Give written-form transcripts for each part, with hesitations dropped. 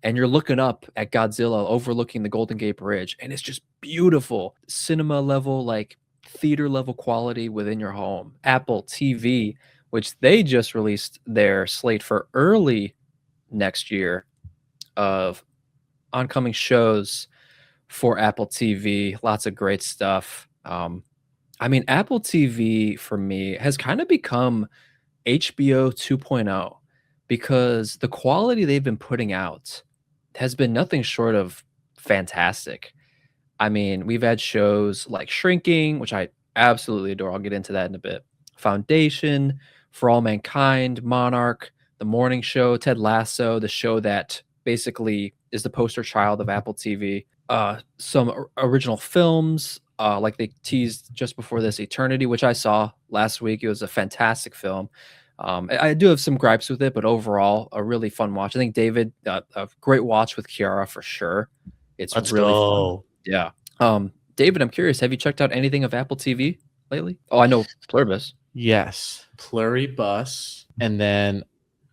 and you're looking up at Godzilla overlooking the Golden Gate Bridge, and it's just beautiful. Cinema level, like theater level quality within your home. Apple TV, which they just released their slate for early next year of oncoming shows for Apple TV. Lots of great stuff. I mean, Apple TV for me has kind of become HBO 2.0 because the quality they've been putting out has been nothing short of fantastic. I mean, we've had shows like Shrinking, which I absolutely adore. I'll get into that in a bit. Foundation, For All Mankind, Monarch, The Morning Show, Ted Lasso, the show that basically is the poster child of Apple TV. Some original films, like they teased just before this, Eternity, which I saw last week. It was a fantastic film. I do have some gripes with it, but overall, a really fun watch. I think David, a great watch with Kiara for sure. It's Let's really fun. go. Yeah. David, I'm curious. Have you checked out anything of Apple TV lately? Oh, I know Pluribus. Yes, Pluribus, and then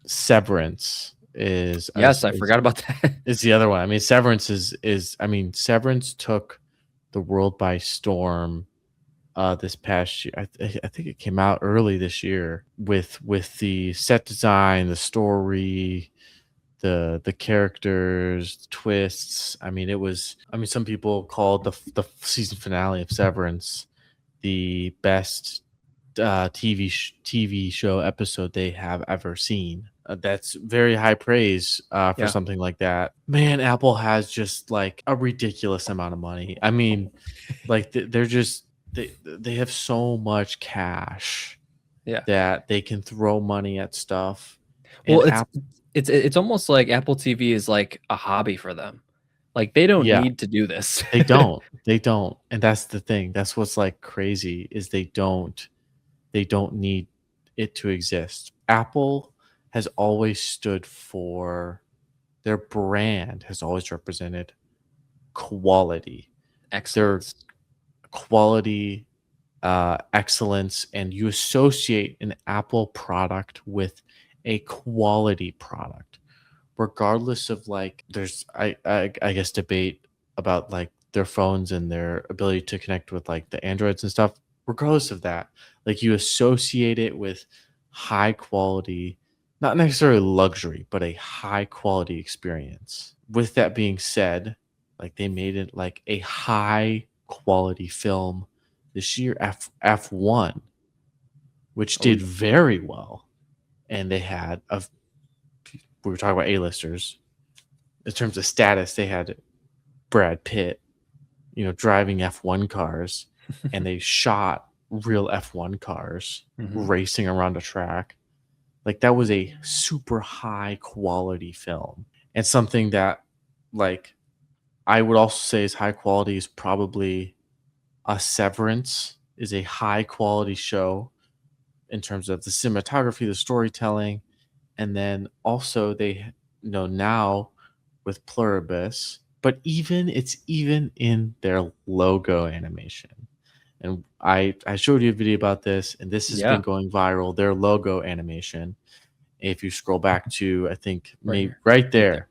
Severance is Yes, I forgot about that. is the other one. I mean, Severance Severance took the world by storm this past year. I think it came out early this year with the set design, the story, the characters, the twists. I mean, some people called the season finale of Severance the best TV show episode they have ever seen. That's very high praise for something like that. Man, Apple has just like a ridiculous amount of money. I mean, like they're just they have so much cash that they can throw money at stuff. Well, it's almost like Apple TV is like a hobby for them. Like they don't need to do this. They don't. And that's the thing. That's what's like crazy is they don't need it to exist. Apple has always stood for, their brand has always represented quality. Excellence. Their quality, excellence, and you associate an Apple product with a quality product. Regardless of like, there's I guess debate about like their phones and their ability to connect with like the Androids and stuff. Regardless of that, like you associate it with high quality, not necessarily luxury, but a high quality experience. With that being said, like they made it like a high quality film this year, F1, which did very well, and they had we were talking about A-listers. In terms of status, they had Brad Pitt, driving F1 cars, and they shot real F1 cars racing around a track. Like that was a super high quality film. And something that like I would also say is high quality is probably a Severance is a high quality show in terms of the cinematography, the storytelling. And then also they now with Pluribus, but it's even in their logo animation. And I showed you a video about this, and this has been going viral. Their logo animation. If you scroll back to, I think maybe right there,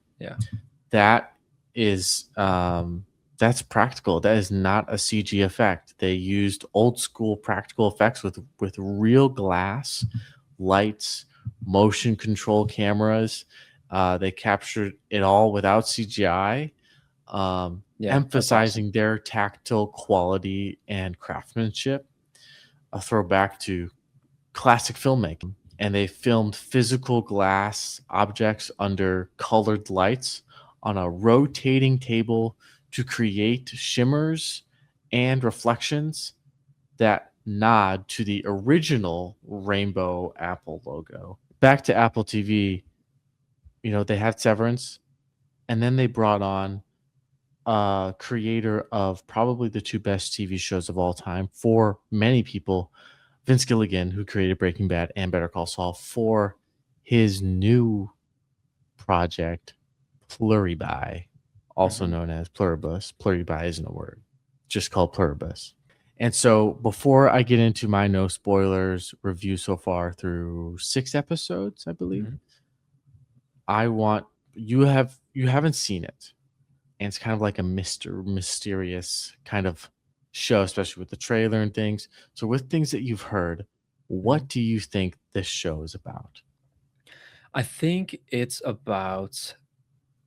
that is that's practical. That is not a CG effect. They used old school practical effects with real glass, lights, motion control cameras. They captured it all without CGI, emphasizing their tactile quality and craftsmanship. A throwback to classic filmmaking. And they filmed physical glass objects under colored lights on a rotating table to create shimmers and reflections that nod to the original rainbow Apple logo. Back to Apple TV, they had Severance, and then they brought on a creator of probably the two best TV shows of all time for many people, Vince Gilligan, who created Breaking Bad and Better Call Saul, for his new project, Pluribus, also known as Pluribus. Pluribus isn't a word, just called Pluribus. And so before I get into my no spoilers review so far through 6 episodes, I believe, I want, you have you haven't seen it, and it's kind of like a mysterious kind of show, especially with the trailer and things. So with things that you've heard, Mhm. what do you think this show is about? I think it's about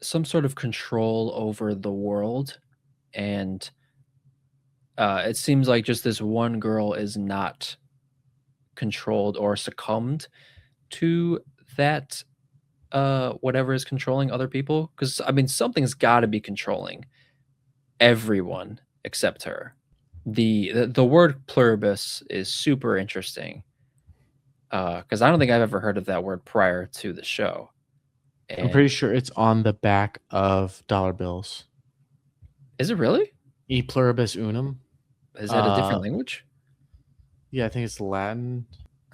some sort of control over the world, and it seems like just this one girl is not controlled or succumbed to that whatever is controlling other people. Because I mean, something's got to be controlling everyone except her. The word pluribus is super interesting because I don't think I've ever heard of that word prior to the show. I'm pretty And sure it's on the back of dollar bills. is it really? E pluribus unum. Is that a Uh, different language? yeah, I think it's Latin.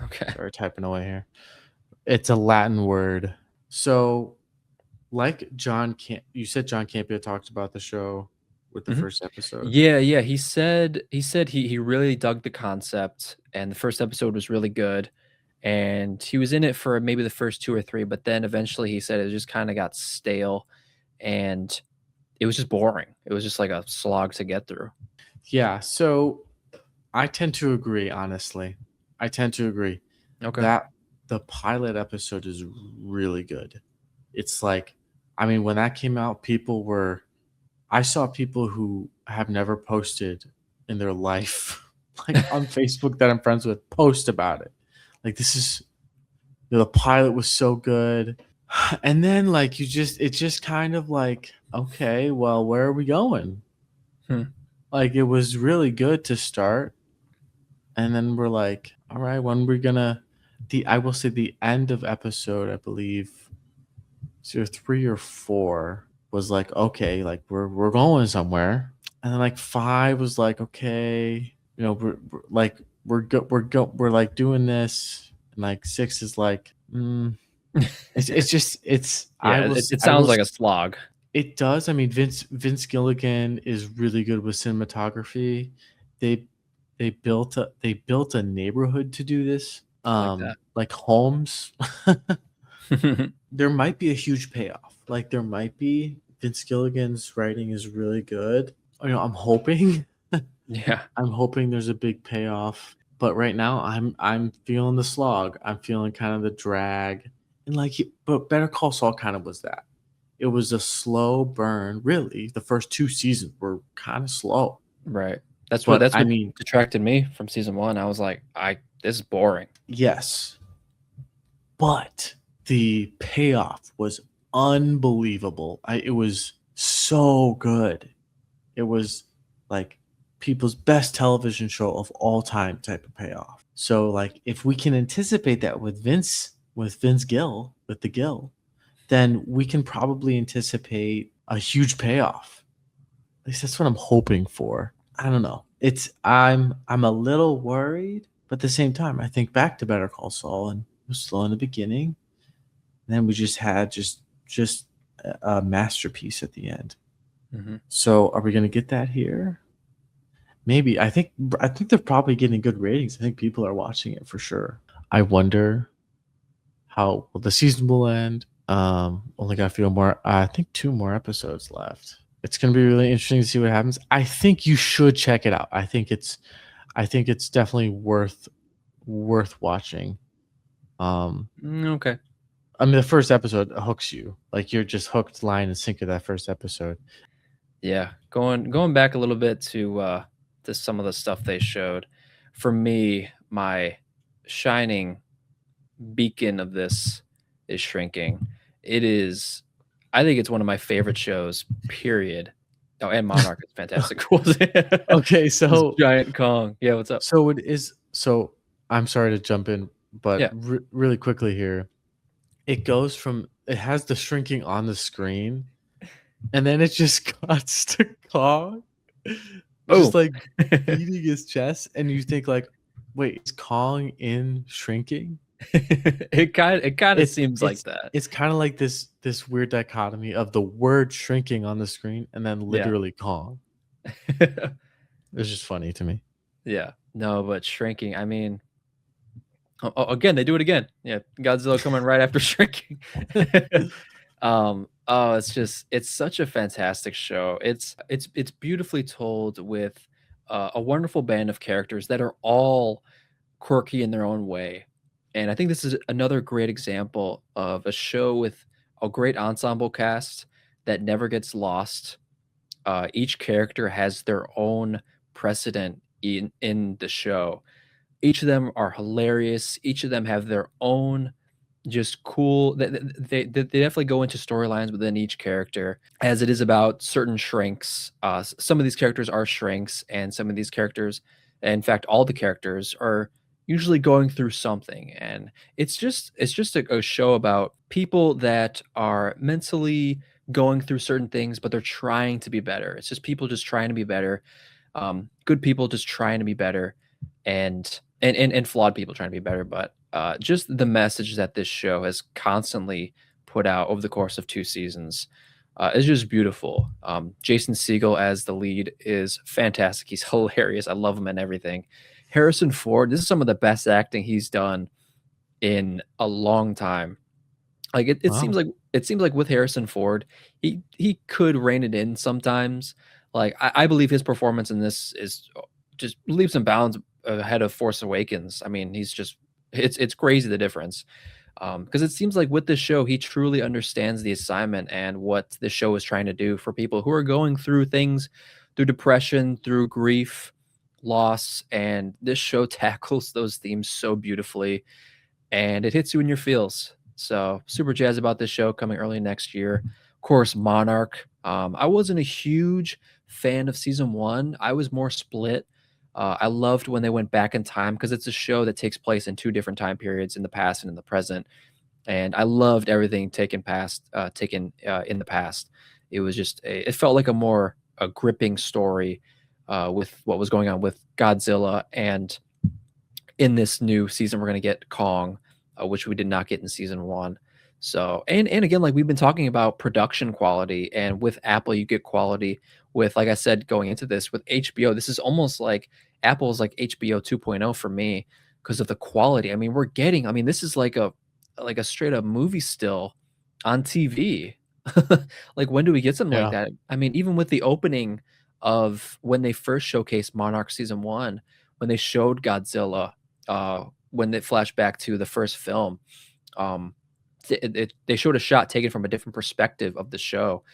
Okay. Sorry, typing away here. It's a Latin word. So, like you said John Campea talked about the show with the Mhm. first episode. Yeah, yeah. He said he really dug the concept, and the first episode was really good. And he was in it for maybe the first two or three, but then eventually he said it just kind of got stale, and it was just boring. It was just like a slog to get through. Yeah, so I tend to agree, honestly. I tend to agree Okay. that the pilot episode is really good. It's like, I mean, when that came out, I saw people who have never posted in their life, like on Facebook that I'm friends with, post about it. Like, the pilot was so good. And then, like, it's just kind of like, okay, well, where are we going? Hmm. Like, it was really good to start. And then we're like, all right, when we're gonna I will say the end of episode, I believe, so 3 or 4 was like, okay, like we're going somewhere. And then like 5 was like, okay, like we're like doing this. And like 6 is like, it's just it's Yeah, it sounds like a slog. it does. I mean, Vince Gilligan is really good with cinematography. They they built a neighborhood to do this. I like that. Like homes. There might be a huge payoff. Like there might be. Vince Gilligan's writing is really good. I'm hoping. Yeah. I'm hoping there's a big payoff. But right now, I'm feeling the slog. I'm feeling kind of the drag, and but Better Call Saul kind of was that. It was a slow burn. Really, the first 2 seasons were kind of slow. Right. That's what But that's I what mean, detracted me from season one. I was like, this is boring. yes, but the payoff was unbelievable. It was so good. It was like people's best television show of all time type of payoff. So like if we can anticipate that with Vince Gill, with the Gill, then we can probably anticipate a huge payoff. At least that's what I'm hoping for. I don't know. I'm a little worried, but at the same time, I think back to Better Call Saul and it was slow in the beginning. And then we just had just a masterpiece at the end. Hmm. So are we gonna get that here? Maybe. I think they're probably getting good ratings. I think people are watching it for sure. I wonder how well the season will end. Only got a few more. I think 2 more episodes left. It's gonna be really interesting to see what happens. I think you should check it out. I think it's definitely worth watching. Um, Okay. I mean, the first episode hooks you. Like you're just hooked, line and sinker. That first episode. Yeah. Going back a little bit to some of the stuff they showed. For me, my shining beacon of this is Shrinking. It is, I think it's one of my favorite shows, period. Oh, and Monarch is fantastic. Okay, This so giant Kong. Yeah, what's up? so it is. So I'm sorry to jump in, but Yeah. really quickly here, it has the shrinking on the screen, and then it just cuts to Kong, just Boom. like beating his chest, and you think like, wait, is Kong in shrinking? It kind of It's seems like it's that. it's kind of like this weird dichotomy of the word shrinking on the screen and then Yeah. literally Kong. It's just funny to me. Yeah. No, but Shrinking, I mean, again, they do it again. Yeah, Godzilla coming right after Shrinking. Oh, it's such a fantastic show. It's beautifully told with a wonderful band of characters that are all quirky in their own way. And I think this is another great example of a show with a great ensemble cast that never gets lost. Each character has their own precedent in the show. Each of them are hilarious. Each of them have their own just cool they definitely go into storylines within each character, as it is about certain shrinks. Some of these characters are shrinks, and some of these characters, in fact, all the characters are usually going through something, and it's just a show about people that are mentally going through certain things, but they're trying to be better. It's just people just trying to be better, good people just trying to be better, and flawed people trying to be better. But just the message that this show has constantly put out over the course of 2 seasons is just beautiful. Jason Segel as the lead is fantastic. He's hilarious. I love him and everything. Harrison Ford, this is some of the best acting he's done in a long time. Like Wow. it seems like with Harrison Ford, he could rein it in sometimes. Like I believe his performance in this is just leaps and bounds ahead of Force Awakens. I mean, he's just it's crazy the difference. Because it seems like with this show, he truly understands the assignment and what the show is trying to do for people who are going through things, through depression, through grief, loss, and this show tackles those themes so beautifully, and it hits you in your feels. So super jazzed about this show coming early next year. Of course, Monarch. I wasn't a huge fan of season one. I was more split. I loved when they went back in time because it's a show that takes place in two different time periods, in the past and in the present. And I loved everything taken in the past. It was it felt like a gripping story with what was going on with Godzilla, and in this new season, we're going to get Kong, which we did not get in season one. So, and again, like we've been talking about production quality, and with Apple, you get quality with, like I said, going into this with HBO. This is almost like Apple's like HBO 2.0 for me because of the quality. I mean, I mean, this is like a straight up movie still on TV. Like, when do we get something like Yeah. that? I mean, even with the opening of when they first showcased Monarch season one, when they showed Godzilla, when they flashed back to the first film, um, they showed a shot taken from a different perspective of the show,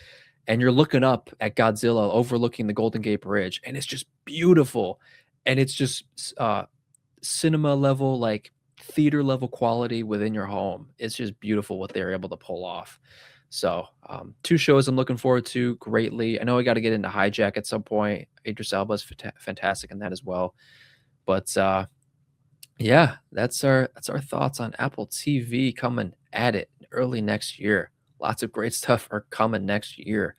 and you're looking up at Godzilla overlooking the Golden Gate Bridge, and it's just beautiful, and it's just cinema level, like theater level quality within your home. It's just beautiful what they're able to pull off. So, two shows I'm looking forward to greatly. I know I got to get into Hijack at some point. Idris Elba is fantastic in that as well. But yeah, that's our thoughts on Apple TV coming at it early next year. Lots of great stuff are coming next year.